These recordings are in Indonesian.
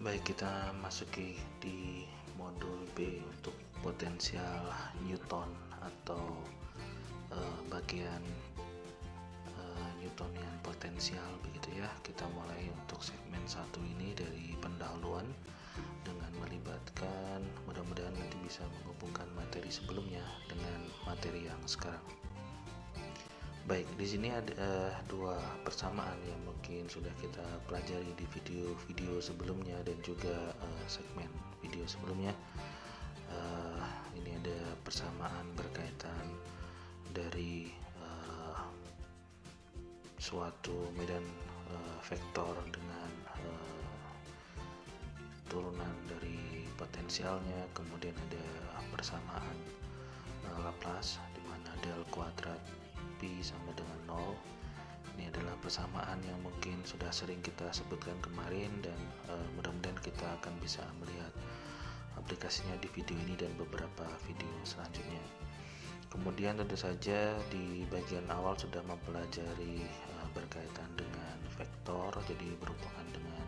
Baik, kita masuki di modul B untuk potensial Newton atau bagian Newtonian potensial begitu ya. Kita mulai untuk segmen 1 ini dari pendahuluan dengan melibatkan, mudah-mudahan nanti bisa menghubungkan materi sebelumnya dengan materi yang sekarang. Baik, di sini ada dua persamaan yang mungkin sudah kita pelajari di video-video sebelumnya dan juga segmen video sebelumnya. Ini ada persamaan berkaitan dari suatu medan vektor dengan turunan dari potensialnya, kemudian ada persamaan Laplace di mana del kuadrat pi sama dengan 0. Ini adalah persamaan yang mungkin sudah sering kita sebutkan kemarin dan mudah-mudahan kita akan bisa melihat aplikasinya di video ini dan beberapa video selanjutnya. Kemudian tentu saja di bagian awal sudah mempelajari berkaitan dengan vektor, jadi berhubungan dengan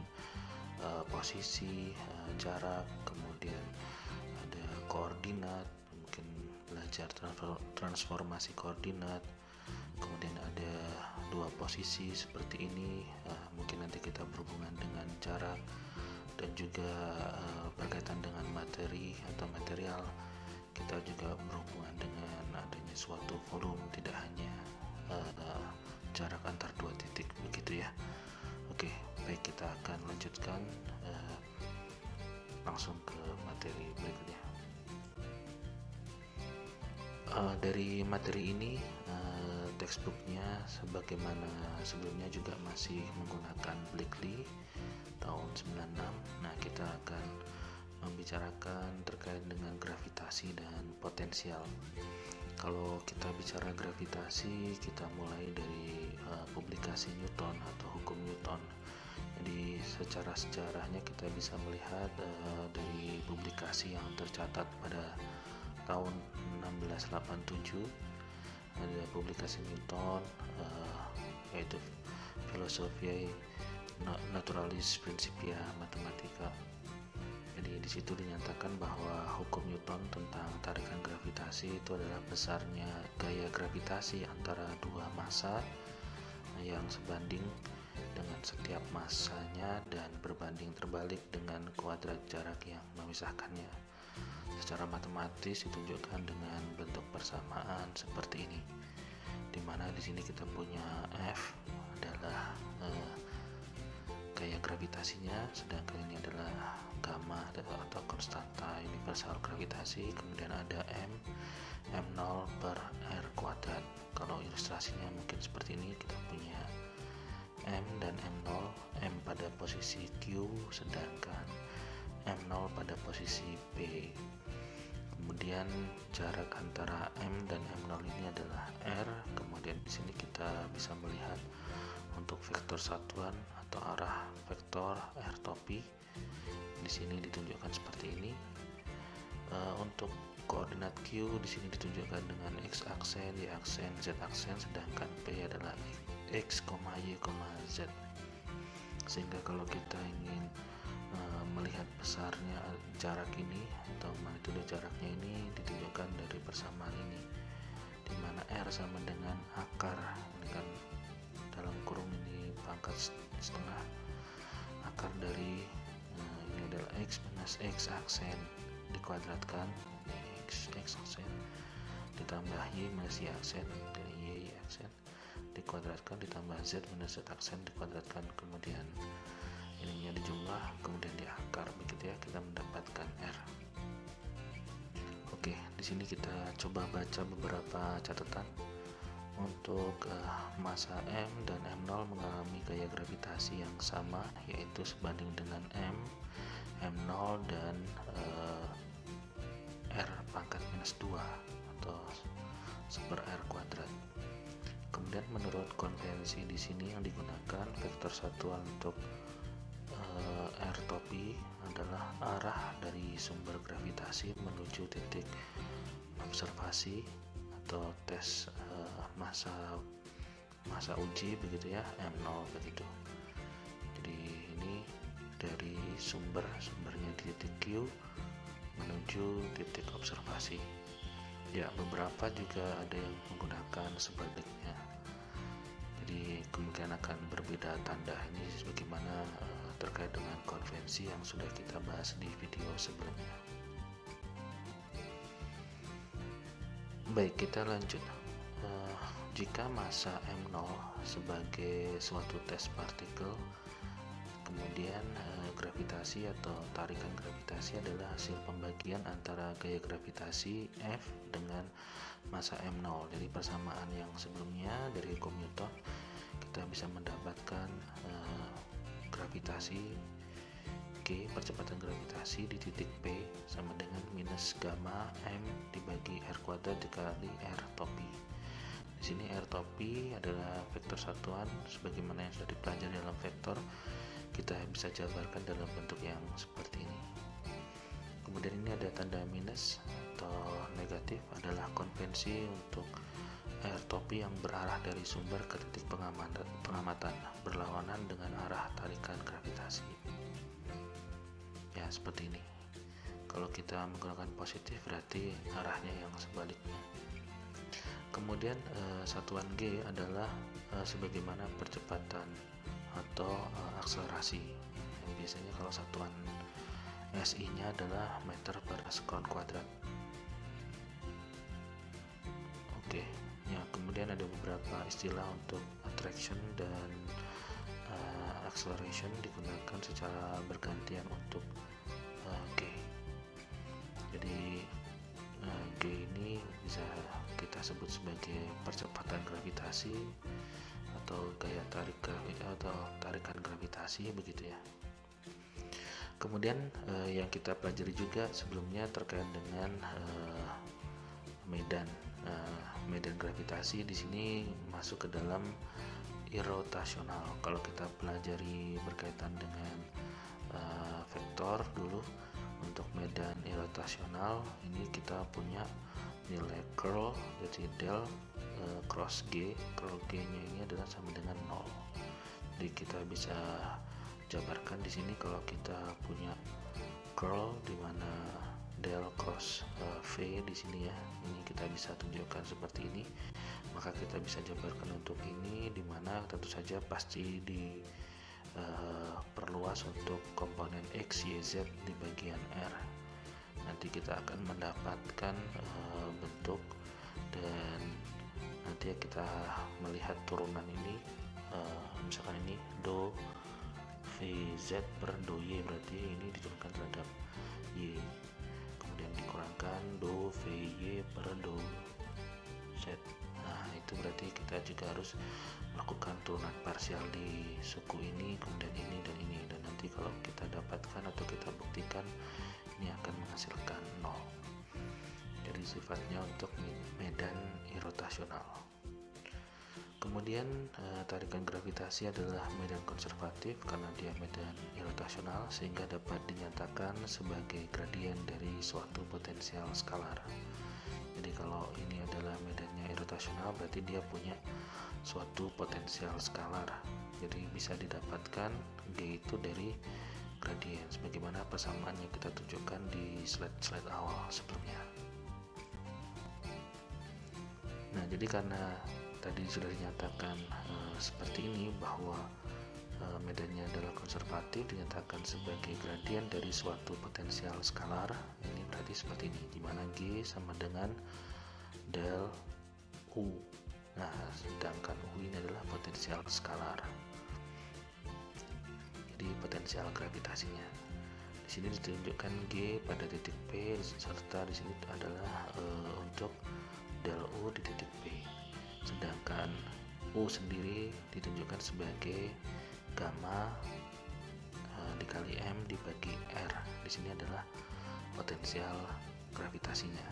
posisi, jarak, kemudian ada koordinat, mungkin belajar transformasi koordinat, kemudian ada dua posisi seperti ini, mungkin nanti kita berhubungan dengan jarak dan juga berkaitan dengan materi atau material. Kita juga berhubungan dengan adanya suatu volume, tidak hanya jarak antar dua titik begitu ya. Oke, baik, kita akan lanjutkan langsung ke materi berikutnya. Dari materi ini textbooknya sebagaimana sebelumnya juga masih menggunakan Blakely tahun 96. Nah, kita akan membicarakan terkait dengan gravitasi dan potensial. Kalau kita bicara gravitasi, kita mulai dari publikasi Newton atau hukum Newton. Jadi secara sejarahnya kita bisa melihat dari publikasi yang tercatat pada tahun 1687 ada publikasi Newton yaitu Philosophiae Naturalis Principia Mathematica. Jadi di situ dinyatakan bahwa hukum Newton tentang tarikan gravitasi itu adalah besarnya gaya gravitasi antara dua massa yang sebanding dengan setiap massanya dan berbanding terbalik dengan kuadrat jarak yang memisahkannya. Secara matematis ditunjukkan dengan bentuk persamaan seperti ini, di mana di sini kita punya F adalah gaya gravitasinya, sedangkan ini adalah gamma atau konstanta universal gravitasi. Kemudian ada M0 per R kuadrat. Kalau ilustrasinya mungkin seperti ini, kita punya M dan M0, M pada posisi Q sedangkan M0 pada posisi P. Kemudian jarak antara M dan M0 ini adalah R. Kemudian di sini kita bisa melihat untuk vektor satuan atau arah vektor R topi di sini ditunjukkan seperti ini. Untuk koordinat Q di sini ditunjukkan dengan X aksen, Y aksen, Z aksen, sedangkan P adalah X, Y, Z. Sehingga kalau kita ingin melihat besarnya jarak ini atau magnitudo jaraknya ini ditunjukkan dari persamaan ini, di mana R sama dengan akar, ini kan dalam kurung ini pangkat setengah akar dari ini adalah X minus X aksen dikuadratkan, X aksen ditambah Y minus Y aksen dari Y aksen dikuadratkan ditambah Z minus Z aksen dikuadratkan, kemudian ininya dijumlah kemudian diakar begitu ya, kita mendapatkan R. Oke, di sini kita coba baca beberapa catatan. Untuk massa M dan M0 mengalami gaya gravitasi yang sama, yaitu sebanding dengan M0 dan R pangkat minus 2 atau 1/R kuadrat. Kemudian menurut konvensi di sini yang digunakan vektor satuan untuk R topi adalah arah dari sumber gravitasi menuju titik observasi atau tes masa uji begitu ya, M0 begitu. Jadi ini dari sumbernya di titik Q menuju titik observasi. Ya, beberapa juga ada yang menggunakan sebaliknya. Jadi kemungkinan akan berbeda tanda ini sebagaimana terkait dengan konvensi yang sudah kita bahas di video sebelumnya. Baik, kita lanjut. Jika massa M0 sebagai suatu tes partikel, kemudian gravitasi atau tarikan gravitasi adalah hasil pembagian antara gaya gravitasi F dengan massa M0. Jadi persamaan yang sebelumnya dari hukum Newton, kita bisa mendapatkan gravitasi G, percepatan gravitasi di titik P sama dengan minus gamma M dibagi R kuadrat dikali R topi. Di sini R topi adalah vektor satuan sebagaimana yang sudah dipelajari dalam vektor. Kita bisa jabarkan dalam bentuk yang seperti ini. Kemudian ini ada tanda minus atau negatif, adalah konvensi untuk R topi yang berarah dari sumber ke titik pengamatan berlawanan dengan arah tarikan gravitasi. Ya, seperti ini. Kalau kita menggunakan positif berarti arahnya yang sebaliknya. Kemudian satuan G adalah sebagaimana percepatan atau akselerasi. Biasanya kalau satuan SI nya adalah meter per sekon kuadrat. Oke, ya, kemudian ada beberapa istilah untuk attraction dan acceleration digunakan secara bergantian untuk G. Jadi G ini bisa kita sebut sebagai percepatan gravitasi atau gaya tarikan gravitasi, begitu ya. Kemudian yang kita pelajari juga sebelumnya terkait dengan medan gravitasi. Di sini masuk ke dalam irotasional. Kalau kita pelajari berkaitan dengan vektor dulu, untuk medan irotasional ini kita punya nilai curl, jadi del cross G. Curl G nya ini adalah sama dengan 0. Jadi kita bisa jabarkan di sini kalau kita punya curl di mana del cross V di sini ya, ini kita bisa tunjukkan seperti ini. Maka kita bisa jabarkan untuk ini, di mana tentu saja pasti perluas untuk komponen X, Y, Z di bagian R. Nanti kita akan mendapatkan bentuk, dan nanti kita melihat turunan ini, misalkan ini do VZ per do Y, berarti ini diturunkan terhadap Y, kemudian dikurangkan do VY per do Z. Nah, itu berarti kita juga harus melakukan turunan parsial di suku ini, kemudian ini dan ini, dan nanti kalau kita dapatkan atau kita buktikan, ini akan menghasilkan 0. Jadi sifatnya untuk medan irotasional. Kemudian tarikan gravitasi adalah medan konservatif karena dia medan irotasional, sehingga dapat dinyatakan sebagai gradien dari suatu potensial skalar. Jadi kalau ini adalah medannya irotasional, berarti dia punya suatu potensial skalar. Jadi bisa didapatkan G itu dari gradien, sebagaimana persamaan yang kita tunjukkan di slide awal sebelumnya. Nah, jadi karena tadi sudah dinyatakan seperti ini, bahwa medannya adalah konservatif, dinyatakan sebagai gradien dari suatu potensial skalar. Ini berarti seperti ini, di mana G sama dengan del U. Nah, sedangkan U ini adalah potensial skalar. Jadi potensial gravitasinya. Di sini ditunjukkan G pada titik P, serta di sini adalah untuk del U di titik P. Sedangkan U sendiri ditunjukkan sebagai gamma dikali M dibagi R. Di sini adalah potensial gravitasinya.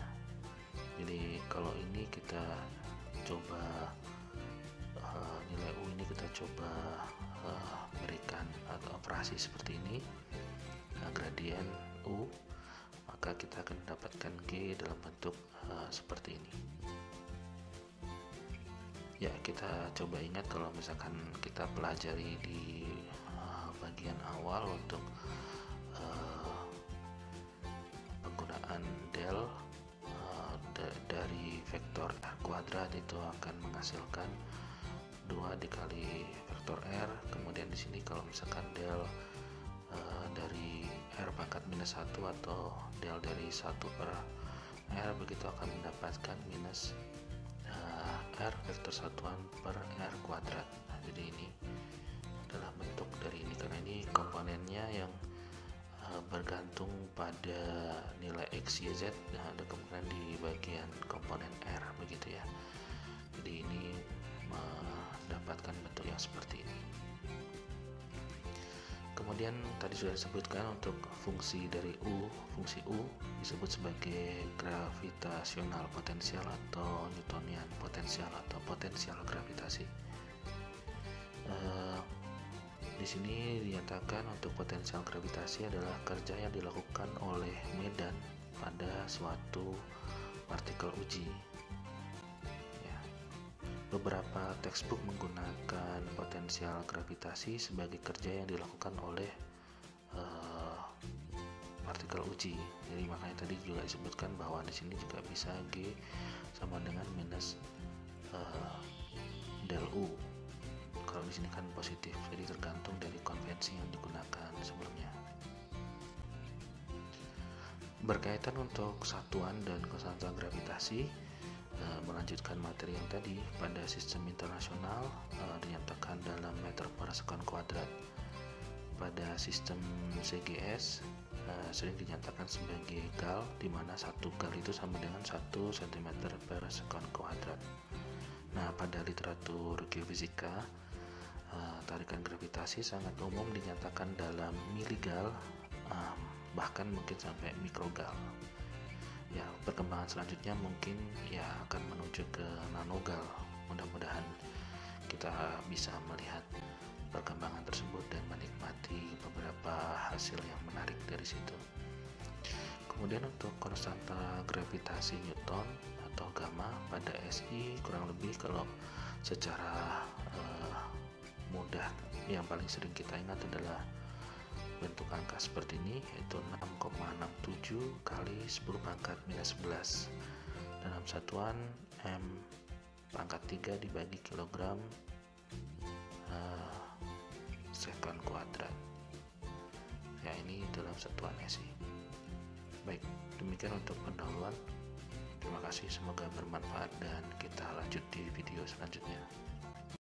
Jadi kalau ini kita coba nilai U ini kita coba berikan atau operasi seperti ini, gradien U, maka kita akan mendapatkan G dalam bentuk seperti ini. Ya, kita coba ingat kalau misalkan kita pelajari di bagian awal untuk penggunaan del dari vektor r kuadrat itu akan menghasilkan 2 dikali vektor r. Kemudian di sini kalau misalkan del dari r pangkat minus 1 atau del dari 1 per r, begitu akan mendapatkan minus r vektor satuan per r kuadrat. Nah, jadi ini adalah bentuk dari ini, karena ini komponennya yang bergantung pada nilai x, y, z. Nah, ada kemungkinan di bagian komponen r, begitu ya. Jadi ini mendapatkan bentuk yang seperti ini. Kemudian tadi sudah disebutkan untuk fungsi dari fungsi U disebut sebagai gravitasional potensial atau Newtonian potensial atau potensial gravitasi. Di sini dinyatakan untuk potensial gravitasi adalah kerja yang dilakukan oleh medan pada suatu partikel uji. Ya. Beberapa textbook menggunakan potensial gravitasi sebagai kerja yang dilakukan oleh partikel uji. Jadi makanya tadi juga disebutkan bahwa di sini juga bisa G sama dengan minus del U. Kalau di sini kan positif, jadi tergantung dari konvensi yang digunakan sebelumnya. Berkaitan untuk satuan dan konstanta gravitasi, melanjutkan materi yang tadi, pada sistem internasional dinyatakan dalam meter per sekon kuadrat. Pada sistem CGS sering dinyatakan sebagai gal, di mana 1 gal itu sama dengan 1 cm per sekon kuadrat. Nah, pada literatur geofisika, tarikan gravitasi sangat umum dinyatakan dalam miligal, bahkan mungkin sampai mikrogal. Ya, perkembangan selanjutnya mungkin ya akan menuju ke nanogal. Mudah-mudahan kita bisa melihat perkembangan tersebut dan menikmati beberapa hasil yang menarik dari situ. Kemudian untuk konstanta gravitasi Newton atau gamma pada SI kurang lebih kalau secara mudah yang paling sering kita ingat adalah bentuk angka seperti ini, yaitu 6,67 kali 10 pangkat minus 11 dalam satuan m pangkat 3 dibagi kilogram sekon kuadrat. Ya, ini dalam satuan SI. Baik, demikian untuk pendahuluan. Terima kasih, semoga bermanfaat dan kita lanjut di video selanjutnya.